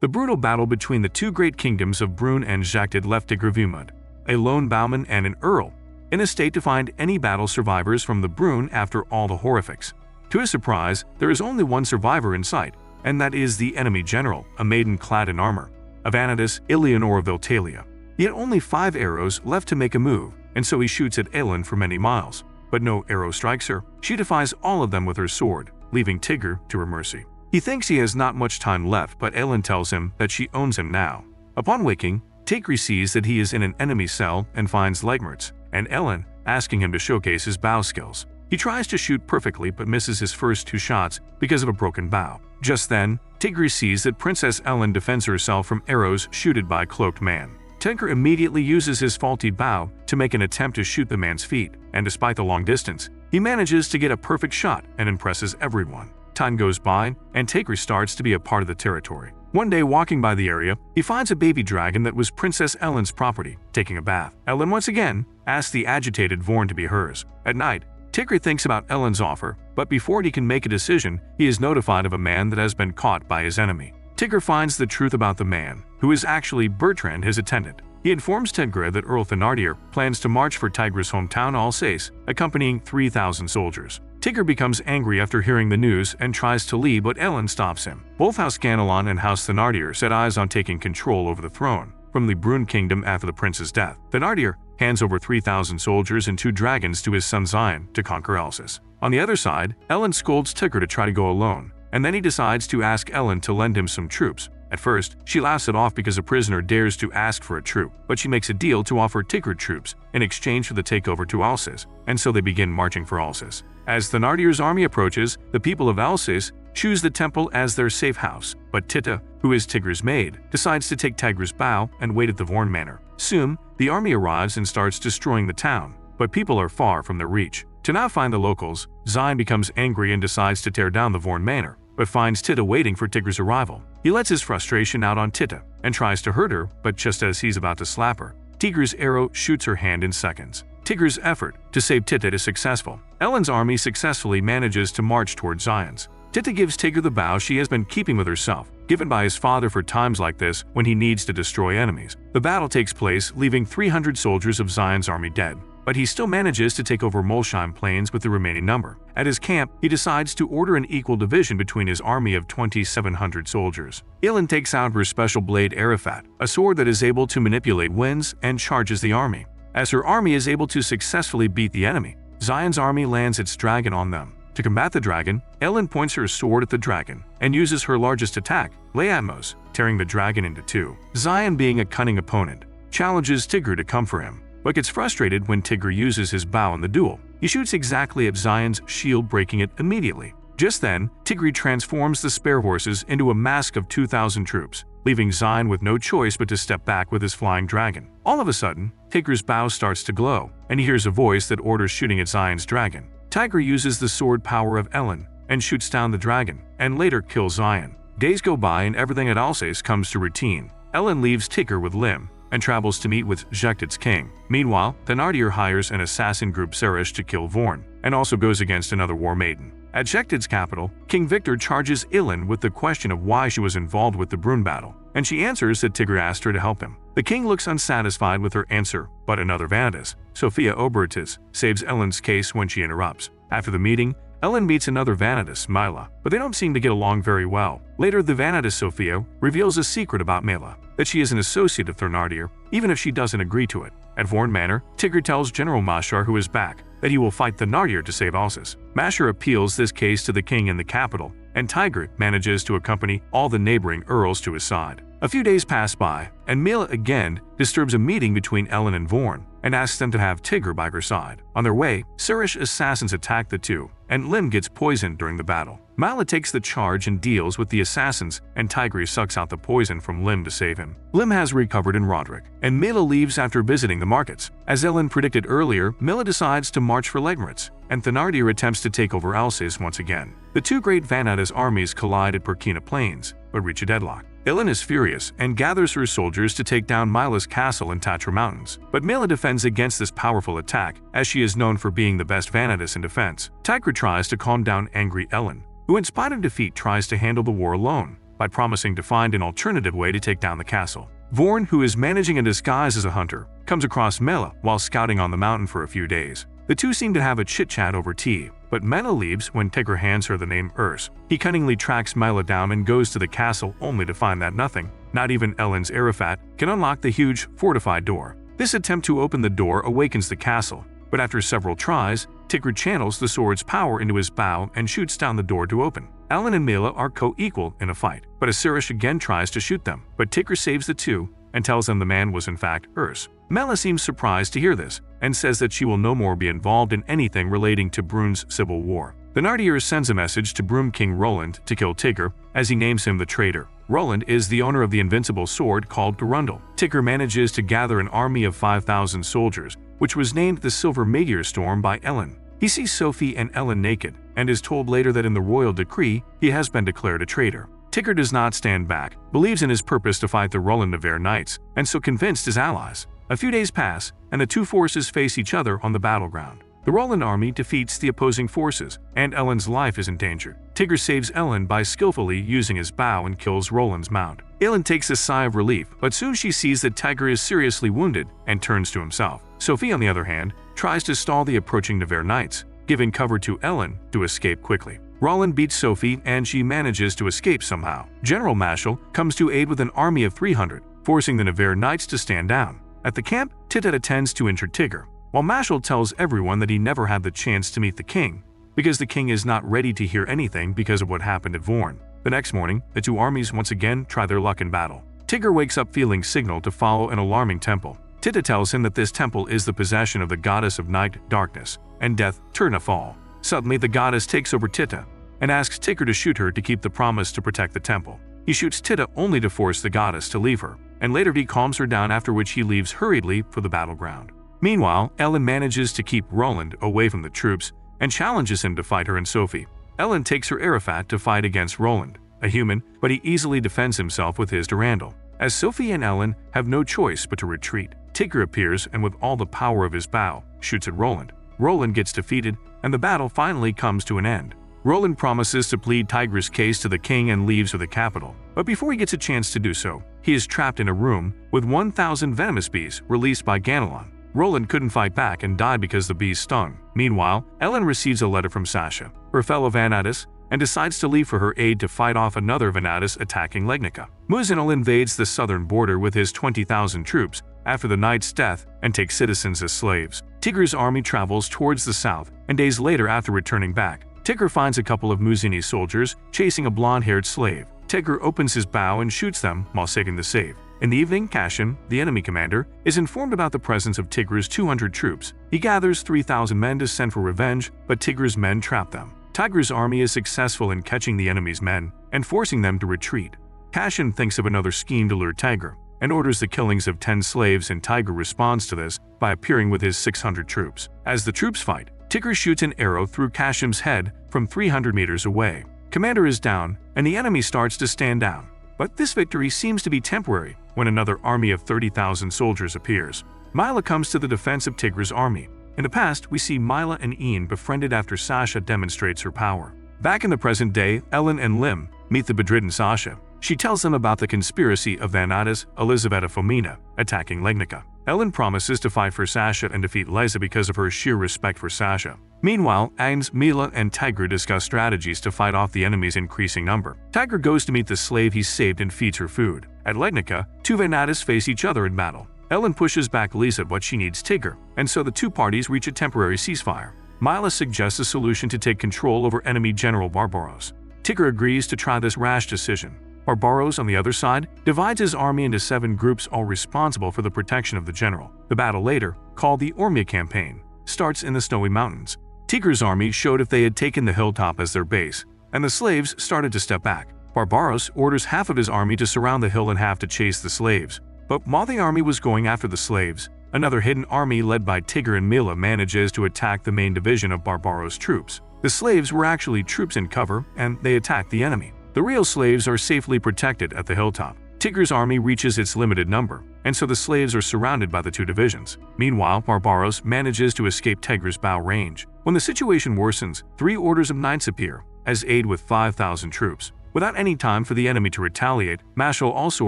The brutal battle between the two great kingdoms of Brune and Zhcted left Tigrevurmud, a lone bowman and an earl, in a state to find any battle survivors from the Brune after all the horrifics. To his surprise, there is only one survivor in sight, and that is the enemy general, a maiden clad in armor, a Vanadis, Eleonora Viltaria. He had only 5 arrows left to make a move, and so he shoots at Elen for many miles. But no arrow strikes her. She defies all of them with her sword, leaving Tigre to her mercy. He thinks he has not much time left, but Elen tells him that she owns him now. Upon waking, Tigre sees that he is in an enemy cell and finds leg marks, and Elen asking him to showcase his bow skills. He tries to shoot perfectly but misses his first 2 shots because of a broken bow. Just then, Tigre sees that Princess Elen defends herself from arrows shooted by a cloaked man. Tigre immediately uses his faulty bow to make an attempt to shoot the man's feet, and despite the long distance, he manages to get a perfect shot and impresses everyone. Time goes by, and Tigre starts to be a part of the territory. One day, walking by the area, he finds a baby dragon that was Princess Elen's property, taking a bath. Elen once again asks the agitated Vorn to be hers. At night, Tigre thinks about Elen's offer, but before he can make a decision, he is notified of a man that has been caught by his enemy. Tigre finds the truth about the man, who is actually Bertrand, his attendant. He informs Tigre that Earl Thenardier plans to march for Tigre's hometown Alsace, accompanying 3,000 soldiers. Tigre becomes angry after hearing the news and tries to leave, but Elen stops him. Both House Ganelon and House Thenardier set eyes on taking control over the throne from the Brune kingdom after the prince's death. Thenardier hands over 3,000 soldiers and 2 dragons to his son Zion to conquer Alsace. On the other side, Elen scolds Tigre to try to go alone, and then he decides to ask Elen to lend him some troops. At first, she laughs it off because a prisoner dares to ask for a troop, but she makes a deal to offer Tigre troops in exchange for the takeover to Alsace, and so they begin marching for Alsace. As Thenardier's army approaches, the people of Alsace choose the temple as their safe house, but Tita, who is Tigre's maid, decides to take Tigre's bow and wait at the Vorn manor. Soon, the army arrives and starts destroying the town, but people are far from their reach. To now find the locals, Zion becomes angry and decides to tear down the Vorn manor, but finds Tita waiting for Tigre's arrival. He lets his frustration out on Tita and tries to hurt her, but just as he's about to slap her, Tigre's arrow shoots her hand in seconds. Tigre's effort to save Tita is successful. Elen's army successfully manages to march towards Zion's. Tita gives Tigre the bow she has been keeping with herself, given by his father for times like this when he needs to destroy enemies. The battle takes place, leaving 300 soldiers of Zion's army dead, but he still manages to take over Molsheim Plains with the remaining number. At his camp, he decides to order an equal division between his army of 2,700 soldiers. Elen takes out her special blade Arafat, a sword that is able to manipulate winds, and charges the army. As her army is able to successfully beat the enemy, Zion's army lands its dragon on them. To combat the dragon, Elen points her sword at the dragon and uses her largest attack, Leatmos, tearing the dragon into 2. Zion, being a cunning opponent, challenges Tigre to come for him, but gets frustrated when Tigre uses his bow in the duel. He shoots exactly at Zion's shield, breaking it immediately. Just then, Tigre transforms the spare horses into a mask of 2,000 troops, leaving Zion with no choice but to step back with his flying dragon. All of a sudden, Tigre's bow starts to glow, and he hears a voice that orders shooting at Zion's dragon. Tigre uses the sword power of Elen and shoots down the dragon, and later kills Zion. Days go by and everything at Alsace comes to routine. Elen leaves Tigre with Lim and travels to meet with Zhcted's king. Meanwhile, Thenardier hires an assassin group Sarish to kill Vorn, and also goes against another war maiden. At Zhcted's capital, King Victor charges Elen with the question of why she was involved with the Brune battle, and she answers that Tigre asked her to help him. The king looks unsatisfied with her answer, but another Vanadis, Sophia Obertis, saves Elen's case when she interrupts. After the meeting, Elen meets another Vanadis, Mila, but they don't seem to get along very well. Later, the Vanadis Sophia reveals a secret about Mila, that she is an associate of Thenardier, even if she doesn't agree to it. At Vorn Manor, Tigre tells General Mashar, who is back, that he will fight Thenardier to save Alsace. Mashar appeals this case to the king in the capital, and Tigre manages to accompany all the neighboring earls to his side. A few days pass by, and Mila again disturbs a meeting between Elen and Vorn, and asks them to have Tigre by her side. On their way, Sarish assassins attack the two, and Lim gets poisoned during the battle. Mila takes the charge and deals with the assassins, and Tigre sucks out the poison from Lim to save him. Lim has recovered in Roderick, and Mila leaves after visiting the markets. As Elen predicted earlier, Mila decides to march for Legmaritz, and Thenardier attempts to take over Alsace once again. The two great Vanadis armies collide at Burkina Plains, but reach a deadlock. Elen is furious and gathers her soldiers to take down Mila's castle in Tatra Mountains, but Mila defends against this powerful attack, as she is known for being the best Vanadis in defense. Tigre tries to calm down angry Elen, who in spite of defeat tries to handle the war alone. by promising to find an alternative way to take down the castle. Vorn, who is managing a disguise as a hunter, comes across Mela while scouting on the mountain for a few days. The two seem to have a chit-chat over tea, but Mela leaves when Tigre hands her the name Urs. He cunningly tracks Mela down and goes to the castle only to find that nothing, not even Elen's Arafat, can unlock the huge, fortified door. This attempt to open the door awakens the castle, but after several tries, Tigre channels the sword's power into his bow and shoots down the door to open. Elen and Mela are co-equal in a fight, but Asurish again tries to shoot them, but Tigre saves the two and tells them the man was in fact Urs. Mela seems surprised to hear this, and says that she will no more be involved in anything relating to Brune's civil war. The Nardier sends a message to Brune King Roland to kill Tigre, as he names him the traitor. Roland is the owner of the invincible sword called Garundel. Tigre manages to gather an army of 5,000 soldiers, which was named the Silver Meteor Storm by Elen. He sees Sophie and Elen naked, and is told later that in the royal decree, he has been declared a traitor. Tigre does not stand back, believes in his purpose to fight the Roland-Navarre Knights, and so convinced his allies. A few days pass, and the two forces face each other on the battleground. The Roland army defeats the opposing forces, and Elen's life is endangered. Tigre saves Elen by skillfully using his bow and kills Roland's mount. Elen takes a sigh of relief, but soon she sees that Tigre is seriously wounded and turns to himself. Sophie, on the other hand, tries to stall the approaching Navarre Knights, giving cover to Elen to escape quickly. Roland beats Sophie and she manages to escape somehow. General Mashal comes to aid with an army of 300, forcing the Navarre Knights to stand down. At the camp, Zhcted attends to injured Tigre, while Mashal tells everyone that he never had the chance to meet the king, because the king is not ready to hear anything because of what happened at Vorn. The next morning, the two armies once again try their luck in battle. Tigre wakes up feeling signaled to follow an alarming temple. Zhcted tells him that this temple is the possession of the goddess of night, darkness, and death, Turnafal. Suddenly, the goddess takes over Zhcted and asks Tigre to shoot her to keep the promise to protect the temple. He shoots Zhcted only to force the goddess to leave her, and later he calms her down, after which he leaves hurriedly for the battleground. Meanwhile, Elen manages to keep Roland away from the troops and challenges him to fight her and Sophie. Elen takes her Arafat to fight against Roland, a human, but he easily defends himself with his Durandal. As Sophie and Elen have no choice but to retreat, Tigre appears and with all the power of his bow, shoots at Roland. Roland gets defeated, and the battle finally comes to an end. Roland promises to plead Tigre's case to the king and leaves for the capital, but before he gets a chance to do so, he is trapped in a room with 1,000 venomous bees released by Ganelon. Roland couldn't fight back and died because the bees stung. Meanwhile, Elen receives a letter from Sasha, her fellow Vanadis, and decides to leave for her aid to fight off another Vanadis attacking Legnica. Muzinel invades the southern border with his 20,000 troops after the knight's death and takes citizens as slaves. Tigre's army travels towards the south, and days later, after returning back, Tigre finds a couple of Muzini soldiers chasing a blonde-haired slave. Tigre opens his bow and shoots them while saving the slave. In the evening, Kashin, the enemy commander, is informed about the presence of Tigre's 200 troops. He gathers 3,000 men to send for revenge, but Tigre's men trap them. Tigre's army is successful in catching the enemy's men and forcing them to retreat. Kashin thinks of another scheme to lure Tigre and orders the killings of 10 slaves, and Tigre responds to this by appearing with his 600 troops. As the troops fight, Tigre shoots an arrow through Kashin's head from 300 meters away. Commander is down, and the enemy starts to stand down. But this victory seems to be temporary when another army of 30,000 soldiers appears. Mila comes to the defense of Tigre's army. In the past, we see Mila and Ian befriended after Sasha demonstrates her power. Back in the present day, Elen and Lim meet the bedridden Sasha. She tells them about the conspiracy of Vanadis, Elizaveta Fomina, attacking Legnica. Elen promises to fight for Sasha and defeat Liza because of her sheer respect for Sasha. Meanwhile, Agnes, Mila, and Tigre discuss strategies to fight off the enemy's increasing number. Tigre goes to meet the slave he saved and feeds her food. At Legnica, two Vanadis face each other in battle. Elen pushes back Liza but she needs Tigre, and so the two parties reach a temporary ceasefire. Mila suggests a solution to take control over enemy General Barbaros. Tigre agrees to try this rash decision. Barbaros, on the other side, divides his army into 7 groups, all responsible for the protection of the general. The battle later, called the Ormia Campaign, starts in the snowy mountains. Tigre's army showed if they had taken the hilltop as their base, and the slaves started to step back. Barbaros orders half of his army to surround the hill and half to chase the slaves. But while the army was going after the slaves, another hidden army led by Tigre and Mila manages to attack the main division of Barbaros' troops. The slaves were actually troops in cover, and they attacked the enemy. The real slaves are safely protected at the hilltop. Tigre's army reaches its limited number, and so the slaves are surrounded by the two divisions. Meanwhile, Barbaros manages to escape Tigre's bow range. When the situation worsens, 3 orders of knights appear as aid with 5,000 troops. Without any time for the enemy to retaliate, Mashal also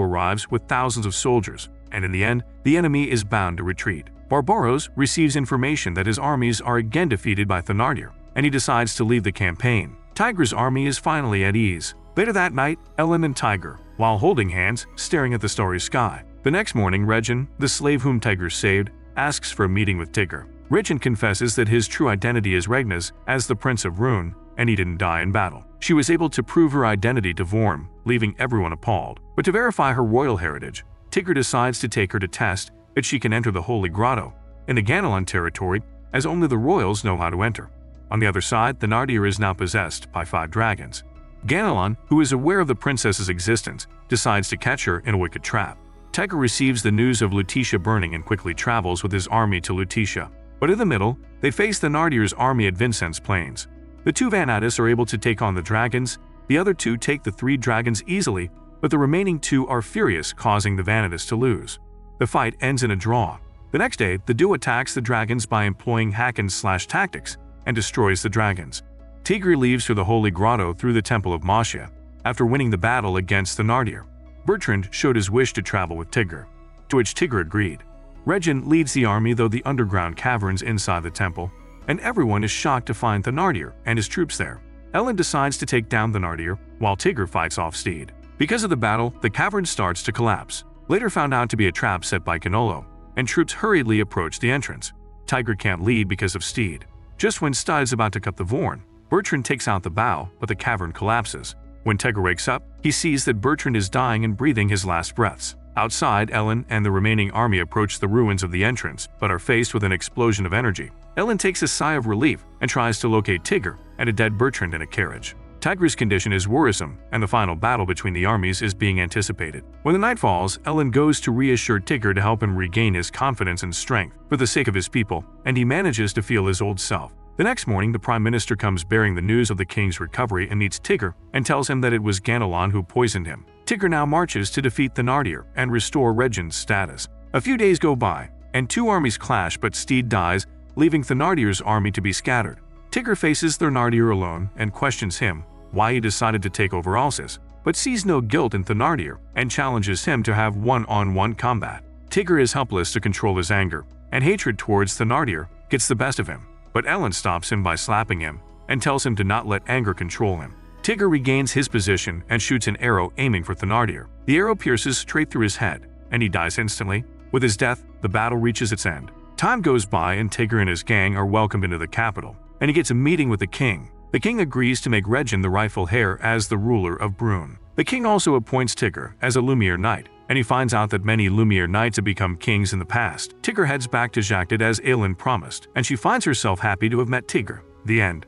arrives with thousands of soldiers, and in the end, the enemy is bound to retreat. Barbaros receives information that his armies are again defeated by Thenardier, and he decides to leave the campaign. Tigre's army is finally at ease. Later that night, Elen and Tigre, while holding hands, staring at the starry sky. The next morning, Regin, the slave whom Tigre saved, asks for a meeting with Tigre. Regin confesses that his true identity is Regnes as the Prince of Brune, and he didn't die in battle. She was able to prove her identity to Vorn, leaving everyone appalled. But to verify her royal heritage, Tigre decides to take her to test that she can enter the Holy Grotto in the Ganelon territory, as only the royals know how to enter. On the other side, Thenardier is now possessed by 5 dragons. Ganelon, who is aware of the princess's existence, decides to catch her in a wicked trap. Tigre receives the news of Lutetia burning and quickly travels with his army to Lutetia. But in the middle, they face Thenardier's army at Vincennes Plains. The 2 Vanadis are able to take on the dragons, the other 2 take the 3 dragons easily, but the remaining 2 are furious, causing the Vanadis to lose. The fight ends in a draw. The next day, the duo attacks the dragons by employing hack-and-slash tactics and destroys the dragons. Tigre leaves for the Holy Grotto through the Temple of Mashia after winning the battle against Thenardier. Bertrand showed his wish to travel with Tigre, to which Tigre agreed. Regin leads the army through the underground caverns inside the temple, and everyone is shocked to find Thenardier and his troops there. Elen decides to take down Thenardier while Tigre fights off Zhcted. Because of the battle, the cavern starts to collapse, later found out to be a trap set by Canolo, and troops hurriedly approach the entrance. Tigre can't lead because of Zhcted. Just when Zhcted is about to cut the Vorn, Bertrand takes out the bow, but the cavern collapses. When Tigre wakes up, he sees that Bertrand is dying and breathing his last breaths. Outside, Elen and the remaining army approach the ruins of the entrance, but are faced with an explosion of energy. Elen takes a sigh of relief and tries to locate Tigre and a dead Bertrand in a carriage. Tigre's condition is worrisome, and the final battle between the armies is being anticipated. When the night falls, Elen goes to reassure Tigre to help him regain his confidence and strength for the sake of his people, and he manages to feel his old self. The next morning, the Prime Minister comes bearing the news of the king's recovery and meets Tigre and tells him that it was Ganelon who poisoned him. Tigre now marches to defeat Thenardier and restore Regin's status. A few days go by, and 2 armies clash, but Zhcted dies, leaving Thenardier's army to be scattered. Tigre faces Thenardier alone and questions him why he decided to take over Alsace, but sees no guilt in Thenardier and challenges him to have one-on-one combat. Tigre is helpless to control his anger, and hatred towards Thenardier gets the best of him. But Elen stops him by slapping him and tells him to not let anger control him. Tigre regains his position and shoots an arrow aiming for Thenardier. The arrow pierces straight through his head, and he dies instantly. With his death, the battle reaches its end. Time goes by and Tigre and his gang are welcomed into the capital, and he gets a meeting with the king. The king agrees to make Regin the rightful heir as the ruler of Brune. The king also appoints Tigre as a Lumiere Knight, and he finds out that many Lumiere Knights have become kings in the past. Tigre heads back to Zhcted as Elen promised, and she finds herself happy to have met Tigre. The end.